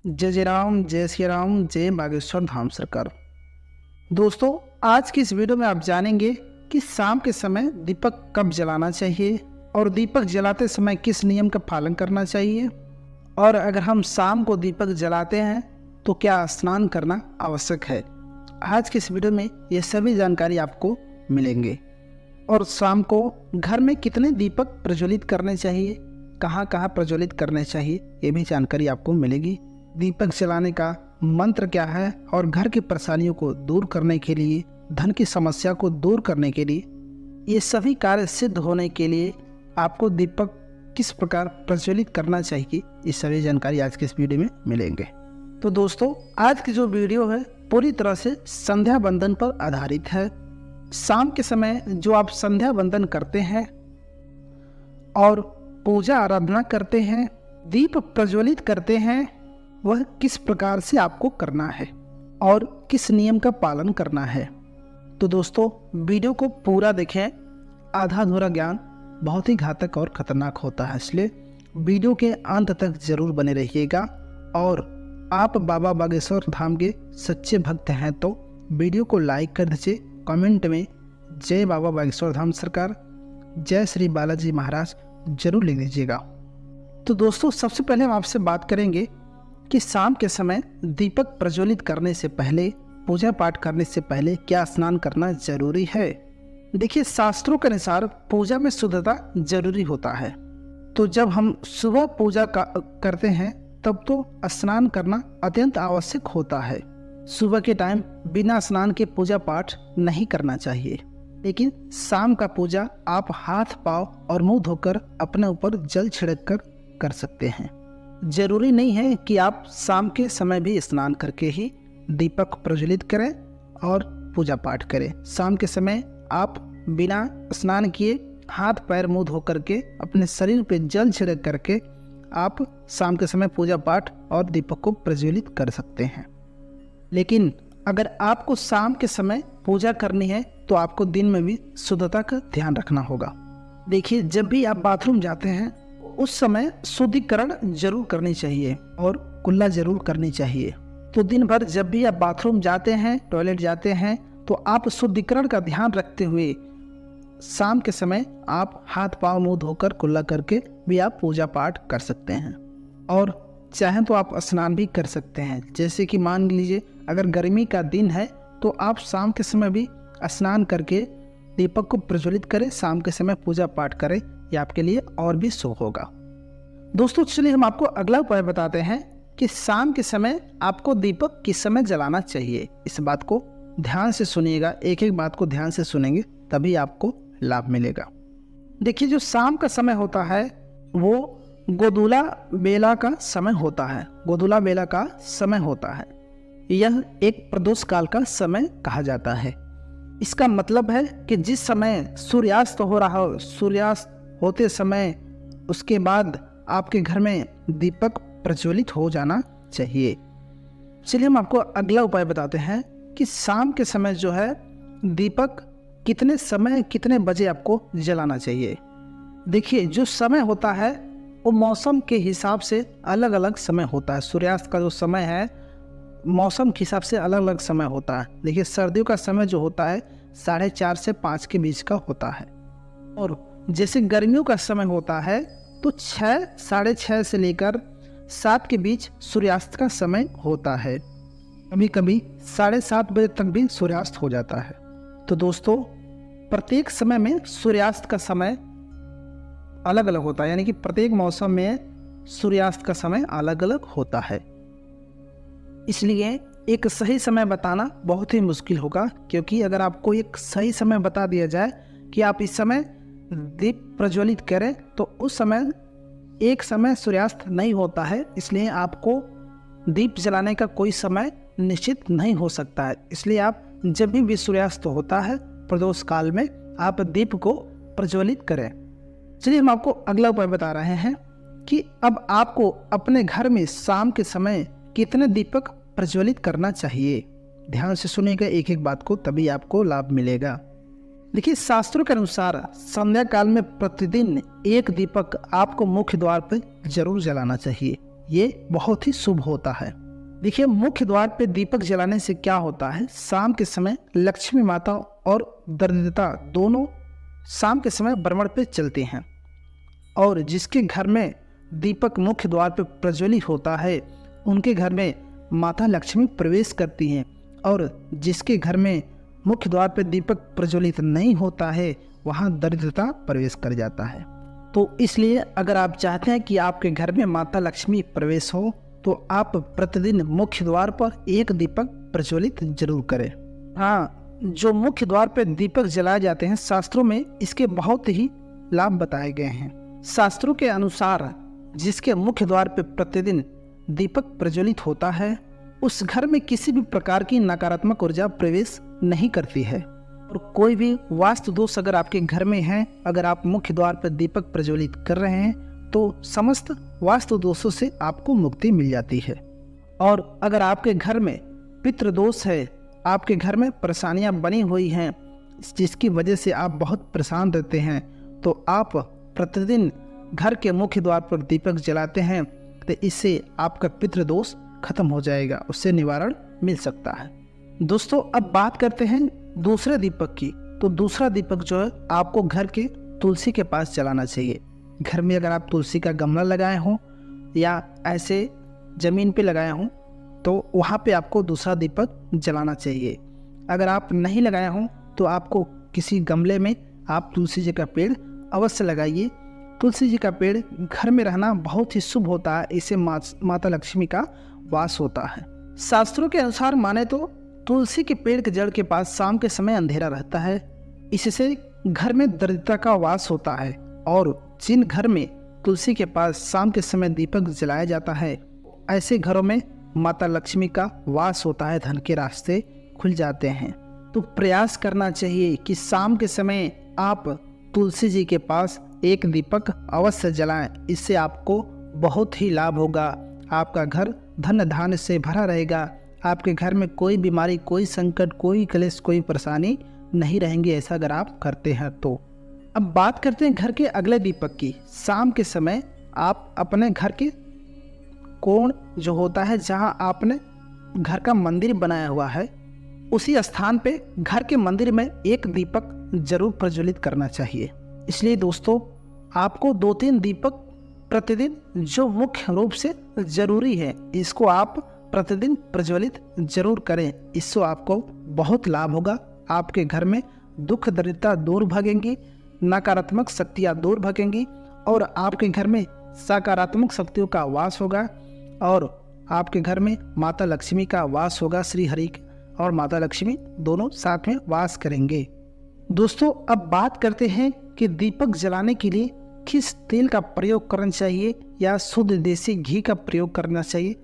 जय जय राम, जय श्री राम, जय बागेश्वर धाम सरकार। दोस्तों, आज की इस वीडियो में आप जानेंगे कि शाम के समय दीपक कब जलाना चाहिए और दीपक जलाते समय किस नियम का पालन करना चाहिए, और अगर हम शाम को दीपक जलाते हैं तो क्या स्नान करना आवश्यक है। आज की इस वीडियो में ये सभी जानकारी आपको मिलेंगे। और शाम को घर में कितने दीपक प्रज्वलित करने चाहिए, कहाँ कहाँ प्रज्वलित करने चाहिए, ये भी जानकारी आपको मिलेगी। दीपक जलाने का मंत्र क्या है और घर की परेशानियों को दूर करने के लिए, धन की समस्या को दूर करने के लिए, ये सभी कार्य सिद्ध होने के लिए आपको दीपक किस प्रकार प्रज्वलित करना चाहिए, ये सभी जानकारी आज के इस वीडियो में मिलेंगे। तो दोस्तों, आज की जो वीडियो है पूरी तरह से संध्या बंदन पर आधारित है। शाम के समय जो आप संध्या बंदन करते हैं और पूजा आराधना करते हैं, दीप प्रज्वलित करते हैं, वह किस प्रकार से आपको करना है और किस नियम का पालन करना है। तो दोस्तों, वीडियो को पूरा देखें। आधा अधूरा ज्ञान बहुत ही घातक और खतरनाक होता है, इसलिए वीडियो के अंत तक जरूर बने रहिएगा। और आप बाबा बागेश्वर धाम के सच्चे भक्त हैं तो वीडियो को लाइक कर दीजिए, कमेंट में जय बाबा बागेश्वर धाम सरकार, जय श्री बालाजी महाराज जरूर लिख दीजिएगा। तो दोस्तों, सबसे पहले हम आपसे बात करेंगे कि शाम के समय दीपक प्रज्वलित करने से पहले, पूजा पाठ करने से पहले क्या स्नान करना जरूरी है। देखिए, शास्त्रों के अनुसार पूजा में शुद्धता जरूरी होता है। तो जब हम सुबह पूजा करते हैं तब तो स्नान करना अत्यंत आवश्यक होता है। सुबह के टाइम बिना स्नान के पूजा पाठ नहीं करना चाहिए, लेकिन शाम का पूजा आप हाथ पाँव और मुंह धोकर अपने ऊपर जल छिड़क कर सकते हैं। जरूरी नहीं है कि आप शाम के समय भी स्नान करके ही दीपक प्रज्वलित करें और पूजा पाठ करें। शाम के समय आप बिना स्नान किए हाथ पैर मुंह धो करके अपने शरीर पे जल छिड़क करके आप शाम के समय पूजा पाठ और दीपक को प्रज्वलित कर सकते हैं। लेकिन अगर आपको शाम के समय पूजा करनी है तो आपको दिन में भी शुद्धता का ध्यान रखना होगा। देखिए, जब भी आप बाथरूम जाते हैं उस समय शुद्धिकरण जरूर करनी चाहिए और कुल्ला जरूर करनी चाहिए। तो दिन भर जब भी आप बाथरूम जाते हैं, टॉयलेट जाते हैं, तो आप शुद्धिकरण का ध्यान रखते हुए शाम के समय आप हाथ पाँव मुंह धोकर कुल्ला करके भी आप पूजा पाठ कर सकते हैं। और चाहें तो आप स्नान भी कर सकते हैं। जैसे कि मान लीजिए अगर गर्मी का दिन है तो आप शाम के समय भी स्नान करके दीपक को प्रज्वलित करें, शाम के समय पूजा पाठ करें, ये आपके लिए और भी शुभ होगा। दोस्तों, चलिए हम आपको अगला उपाय बताते हैं कि शाम के समय आपको दीपक किस समय जलाना चाहिए। इस बात को ध्यान से सुनिएगा, एक एक बात को ध्यान से सुनेंगे तभी आपको लाभ मिलेगा। देखिए, जो शाम का समय होता है वो गोधूला बेला का समय होता है। गोधूला बेला का समय होता है, यह एक प्रदोष काल का समय कहा जाता है। इसका मतलब है कि जिस समय सूर्यास्त हो रहा हो, सूर्यास्त होते समय उसके बाद आपके घर में दीपक प्रज्वलित हो जाना चाहिए। चलिए हम आपको अगला उपाय बताते हैं कि शाम के समय जो है दीपक कितने समय, कितने बजे आपको जलाना चाहिए। देखिए, जो समय होता है वो मौसम के हिसाब से अलग अलग समय होता है। सूर्यास्त का जो समय है मौसम के हिसाब से अलग अलग समय होता है। देखिए, सर्दियों का समय जो होता है 4:30 से 5 के बीच का होता है, और जैसे गर्मियों का समय होता है तो 6, 6:30 से लेकर 7 के बीच सूर्यास्त का समय होता है। कभी कभी 7:30 बजे तक भी सूर्यास्त हो जाता है। तो दोस्तों, प्रत्येक समय में सूर्यास्त का समय अलग अलग होता है, यानी कि प्रत्येक मौसम में सूर्यास्त का समय अलग अलग होता है। इसलिए एक सही समय बताना बहुत ही मुश्किल होगा, क्योंकि अगर आपको एक सही समय बता दिया जाए कि आप इस समय दीप प्रज्वलित करें तो उस समय एक समय सूर्यास्त नहीं होता है, इसलिए आपको दीप जलाने का कोई समय निश्चित नहीं हो सकता है। इसलिए आप जब भी सूर्यास्त होता है प्रदोष काल में आप दीप को प्रज्वलित करें। चलिए हम आपको अगला उपाय बता रहे हैं कि अब आपको अपने घर में शाम के समय कितने दीपक प्रज्वलित करना चाहिए। ध्यान से सुनिएगा एक एक बात को, तभी आपको लाभ मिलेगा। देखिए, शास्त्रों के अनुसार संध्या काल में प्रतिदिन एक दीपक आपको मुख्य द्वार पर जरूर जलाना चाहिए। ये बहुत ही शुभ होता है। देखिए, मुख्य द्वार पे दीपक जलाने से क्या होता है, शाम के समय लक्ष्मी माता और दरिद्रता दोनों शाम के समय भ्रमण पे चलते हैं, और जिसके घर में दीपक मुख्य द्वार पे प्रज्वलित होता है उनके घर में माता लक्ष्मी प्रवेश करती हैं, और जिसके घर में मुख्य द्वार पे दीपक प्रज्वलित नहीं होता है वहाँ दरिद्रता प्रवेश कर जाता है। तो इसलिए अगर आप चाहते हैं कि आपके घर में माता लक्ष्मी प्रवेश हो तो आप प्रतिदिन मुख्य द्वार पर एक दीपक प्रज्वलित जरूर करें। हाँ, जो मुख्य द्वार पर दीपक जलाए जाते हैं, शास्त्रों में इसके बहुत ही लाभ बताए गए हैं। शास्त्रों के अनुसार जिसके मुख्य द्वार पर प्रतिदिन दीपक प्रज्वलित होता है उस घर में किसी भी प्रकार की नकारात्मक ऊर्जा प्रवेश नहीं करती है, और कोई भी वास्तु दोष अगर आपके घर में है, अगर आप मुख्य द्वार पर दीपक प्रज्वलित कर रहे हैं तो समस्त वास्तु दोषों से आपको मुक्ति मिल जाती है। और अगर आपके घर में पितृदोष है, आपके घर में परेशानियां बनी हुई हैं जिसकी वजह से आप बहुत परेशान रहते हैं, तो आप प्रतिदिन घर के मुख्य द्वार पर दीपक जलाते हैं तो इससे आपका पितृदोष खत्म हो जाएगा, उससे निवारण मिल सकता है। दोस्तों, अब बात करते हैं दूसरे दीपक की। तो दूसरा दीपक जो है आपको घर के तुलसी के पास जलाना चाहिए। घर में अगर आप तुलसी का गमला लगाए हों या ऐसे ज़मीन पे लगाए हों तो वहाँ पे आपको दूसरा दीपक जलाना चाहिए। अगर आप नहीं लगाए हों तो आपको किसी गमले में आप तुलसी जी का पेड़ अवश्य लगाइए। तुलसी जी का पेड़ घर में रहना बहुत ही शुभ होता है, इससे माता लक्ष्मी का वास होता है। शास्त्रों के अनुसार माने तो तुलसी के पेड़ के जड़ के पास शाम के समय अंधेरा रहता है, इससे घर में दरिद्रता का वास होता है। और जिन घर में तुलसी के पास शाम के समय दीपक जलाया जाता है ऐसे घरों में माता लक्ष्मी का वास होता है, धन के रास्ते खुल जाते हैं। तो प्रयास करना चाहिए कि शाम के समय आप तुलसी जी के पास एक दीपक अवश्य जलाएं, इससे आपको बहुत ही लाभ होगा। आपका घर धन धान्य से भरा रहेगा, आपके घर में कोई बीमारी, कोई संकट, कोई क्लेश, कोई परेशानी नहीं रहेंगी, ऐसा अगर आप करते हैं तो। अब बात करते हैं घर के अगले दीपक की। शाम के समय आप अपने घर के कोण जो होता है जहां आपने घर का मंदिर बनाया हुआ है उसी स्थान पे घर के मंदिर में एक दीपक जरूर प्रज्वलित करना चाहिए। इसलिए दोस्तों, आपको 2-3 दीपक प्रतिदिन जो मुख्य रूप से ज़रूरी है इसको आप प्रतिदिन प्रज्वलित जरूर करें, इससे आपको बहुत लाभ होगा। आपके घर में दुख दरिद्रता दूर भागेंगी, नकारात्मक शक्तियाँ दूर भागेंगी और आपके घर में सकारात्मक शक्तियों का वास होगा और आपके घर में माता लक्ष्मी का वास होगा। श्री हरि और माता लक्ष्मी दोनों साथ में वास करेंगे। दोस्तों, अब बात करते हैं कि दीपक जलाने के लिए किस तेल का प्रयोग करना चाहिए या शुद्ध देसी घी का प्रयोग करना चाहिए,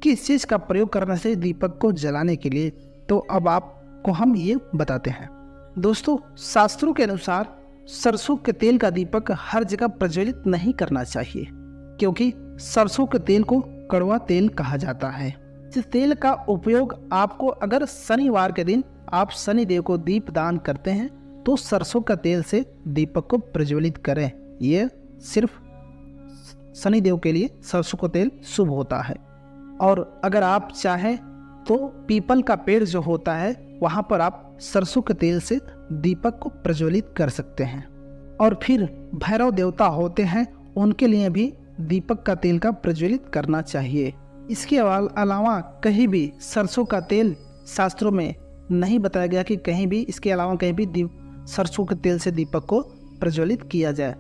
किस चीज़ का प्रयोग करना चाहिए दीपक को जलाने के लिए। तो अब आपको हम ये बताते हैं। दोस्तों, शास्त्रों के अनुसार सरसों के तेल का दीपक हर जगह प्रज्वलित नहीं करना चाहिए, क्योंकि सरसों के तेल को कड़वा तेल कहा जाता है। इस तेल का उपयोग आपको अगर शनिवार के दिन आप शनिदेव को दीप दान करते हैं तो सरसों का तेल से दीपक को प्रज्वलित करें। ये सिर्फ शनिदेव के लिए सरसों का तेल शुभ होता है। और अगर आप चाहें तो पीपल का पेड़ जो होता है वहाँ पर आप सरसों के तेल से दीपक को प्रज्वलित कर सकते हैं। और फिर भैरव देवता होते हैं, उनके लिए भी दीपक का तेल का प्रज्वलित करना चाहिए। इसके अलावा कहीं भी सरसों का तेल शास्त्रों में नहीं बताया गया कि कहीं भी इसके अलावा कहीं भी सरसों के तेल से दीपक को प्रज्वलित किया जाए।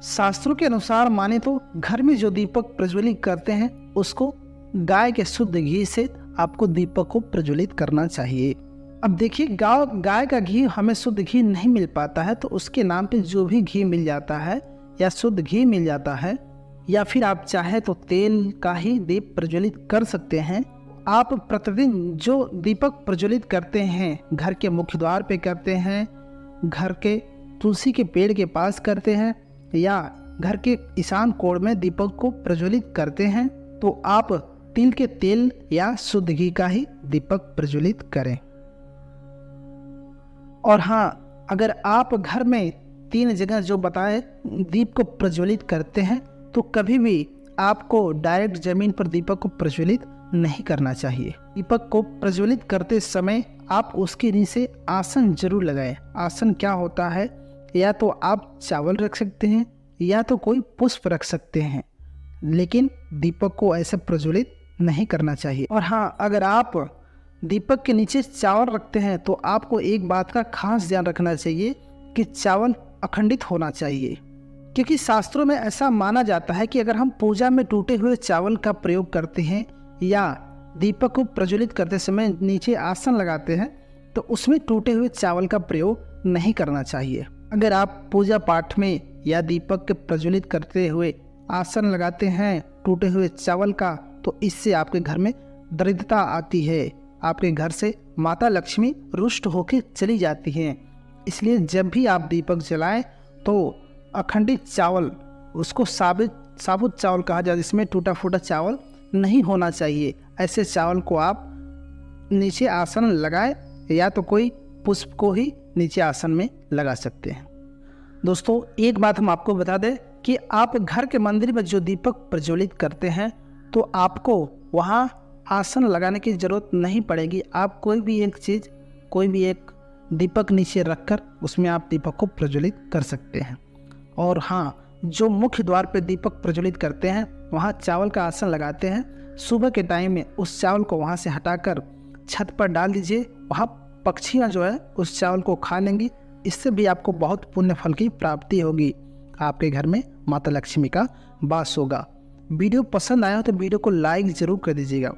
शास्त्रों के अनुसार माने तो घर में जो दीपक प्रज्वलित करते हैं उसको गाय के शुद्ध घी से आपको दीपक को प्रज्वलित करना चाहिए। अब देखिए, गाय का घी हमें शुद्ध घी नहीं मिल पाता है तो उसके नाम पे जो भी घी मिल जाता है या शुद्ध घी मिल जाता है या फिर आप चाहे तो तेल का ही दीप प्रज्वलित कर सकते हैं। आप प्रतिदिन जो दीपक प्रज्वलित करते हैं घर के मुख्य द्वार पे करते हैं, घर के तुलसी के पेड़ के पास करते हैं या घर के ईशान कोण में दीपक को प्रज्वलित करते हैं तो आप तिल के तेल या शुद्ध घी का ही दीपक प्रज्वलित करें। और हाँ, अगर आप घर में 3 जगह जो बताए दीप को प्रज्वलित करते हैं तो कभी भी आपको डायरेक्ट जमीन पर दीपक को प्रज्वलित नहीं करना चाहिए। दीपक को प्रज्वलित करते समय आप उसके नीचे आसन जरूर लगाएं। आसन क्या होता है, या तो आप चावल रख सकते हैं या तो कोई पुष्प रख सकते हैं, लेकिन दीपक को ऐसे प्रज्वलित नहीं करना चाहिए। और हाँ, अगर आप दीपक के नीचे चावल रखते हैं तो आपको एक बात का खास ध्यान रखना चाहिए कि चावल अखंडित होना चाहिए, क्योंकि शास्त्रों में ऐसा माना जाता है कि अगर हम पूजा में टूटे हुए चावल का प्रयोग करते हैं या दीपक को प्रज्वलित करते समय नीचे आसन लगाते हैं तो उसमें टूटे हुए चावल का प्रयोग नहीं करना चाहिए। अगर आप पूजा पाठ में या दीपक के प्रज्वलित करते हुए आसन लगाते हैं टूटे हुए चावल का, तो इससे आपके घर में दरिद्रता आती है, आपके घर से माता लक्ष्मी रुष्ट होकर चली जाती हैं। इसलिए जब भी आप दीपक जलाएं तो अखंडित चावल, उसको साबुत चावल कहा जाता है, जिसमें टूटा फूटा चावल नहीं होना चाहिए। ऐसे चावल को आप नीचे आसन लगाएं या तो कोई पुष्प को ही नीचे आसन में लगा सकते हैं। दोस्तों, एक बात हम आपको बता दें कि आप घर के मंदिर में जो दीपक प्रज्वलित करते हैं तो आपको वहाँ आसन लगाने की ज़रूरत नहीं पड़ेगी। आप कोई भी एक दीपक नीचे रखकर उसमें आप दीपक को प्रज्वलित कर सकते हैं। और हाँ, जो मुख्य द्वार पर दीपक प्रज्वलित करते हैं वहाँ चावल का आसन लगाते हैं। सुबह के टाइम में उस चावल को वहाँ से हटाकर छत पर डाल दीजिए, वहाँ पक्षियाँ जो है उस चावल को खा लेंगी। इससे भी आपको बहुत पुण्य फल की प्राप्ति होगी, आपके घर में माता लक्ष्मी का वास होगा। वीडियो पसंद आया हो तो वीडियो को लाइक ज़रूर कर दीजिएगा।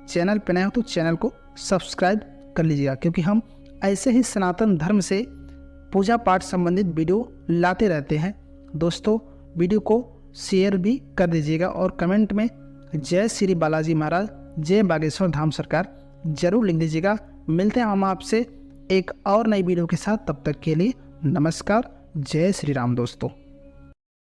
चैनल पर नया हो तो चैनल को सब्सक्राइब कर लीजिएगा, क्योंकि हम ऐसे ही सनातन धर्म से पूजा पाठ संबंधित वीडियो लाते रहते हैं। दोस्तों, वीडियो को शेयर भी कर दीजिएगा और कमेंट में जय श्री बालाजी महाराज, जय बागेश्वर धाम सरकार जरूर लिख दीजिएगा। मिलते हैं हम आपसे एक और नई वीडियो के साथ, तब तक के लिए नमस्कार, जय श्री राम दोस्तों।